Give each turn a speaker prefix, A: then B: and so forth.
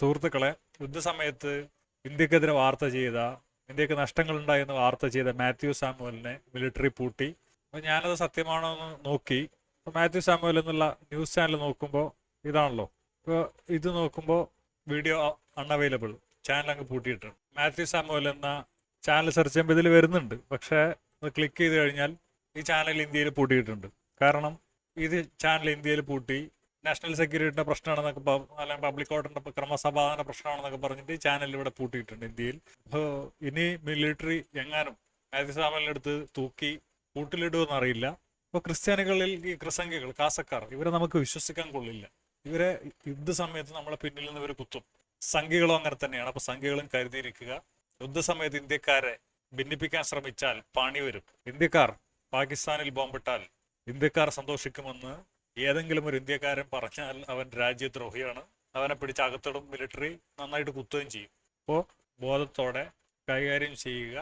A: സുഹൃത്തുക്കളെ, യുദ്ധസമയത്ത് ഇന്ത്യക്കെതിരെ വാർത്ത ചെയ്ത, ഇന്ത്യക്ക് നഷ്ടങ്ങളുണ്ടായെന്ന് വാർത്ത ചെയ്ത മാത്യു സാമുവലിനെ മിലിറ്ററി പൂട്ടി. അപ്പോൾ ഞാനത് സത്യമാണോ എന്ന് നോക്കി. അപ്പോൾ മാത്യു സാമുവൽ എന്നുള്ള ന്യൂസ് ചാനൽ നോക്കുമ്പോൾ ഇതാണല്ലോ. ഇപ്പോൾ ഇത് നോക്കുമ്പോൾ വീഡിയോ അൺഅവൈലബിൾ, ചാനൽ അങ്ങ് പൂട്ടിയിട്ടുണ്ട്. മാത്യു സാമുവൽ എന്ന ചാനൽ സെർച്ച് ചെയ്യുമ്പോൾ ഇതിൽ വരുന്നുണ്ട്, പക്ഷേ അത് ക്ലിക്ക് ചെയ്ത് കഴിഞ്ഞാൽ ഈ ചാനൽ ഇന്ത്യയിൽ പൂട്ടിയിട്ടുണ്ട്. കാരണം ഇത് ചാനൽ ഇന്ത്യയിൽ പൂട്ടി നാഷണൽ സെക്യൂരിറ്റിയുടെ പ്രശ്നമാണെന്നൊക്കെ, അല്ലെങ്കിൽ പബ്ലിക് ഓർഡറിന്റെ ക്രമസമാധാന പ്രശ്നമാണെന്നൊക്കെ പറഞ്ഞിട്ട് ഈ ചാനൽ ഇവിടെ പൂട്ടിയിട്ടുണ്ട് ഇന്ത്യയിൽ. അപ്പോൾ ഇനി മിലിറ്ററി എങ്ങാനും മാത്യു സാമുവലിന്റെ അടുത്ത് തൂക്കി കൂട്ടിലിടുമെന്ന് അറിയില്ല. ഇപ്പോൾ ക്രിസ്ത്യാനികളിൽ ഈ ക്രിസംഖ്യകൾ, കാസക്കാർ, ഇവരെ നമുക്ക് വിശ്വസിക്കാൻ കൊള്ളില്ല. ഇവരെ യുദ്ധസമയത്ത് നമ്മളെ പിന്നിൽ നിന്ന് ഇവർ കുത്തും. സംഖ്യകളും അങ്ങനെ തന്നെയാണ്. അപ്പോൾ സംഖ്യകളും കരുതിയിരിക്കുക. യുദ്ധസമയത്ത് ഇന്ത്യക്കാരെ ഭിന്നിപ്പിക്കാൻ ശ്രമിച്ചാൽ പണി വരും. ഇന്ത്യക്കാർ പാകിസ്ഥാനിൽ ബോംബിട്ടാൽ ഇന്ത്യക്കാർ സന്തോഷിക്കുമെന്ന് ഏതെങ്കിലും ഒരു ഇന്ത്യക്കാരൻ പറഞ്ഞാൽ അവൻ രാജ്യദ്രോഹിയാണ്. അവനെ പിടിച്ച് അകത്തിടും, മിലിറ്ററി നന്നായിട്ട് കുത്തുകയും ചെയ്യും. അപ്പോൾ ബോധത്തോടെ കൈകാര്യം ചെയ്യുക.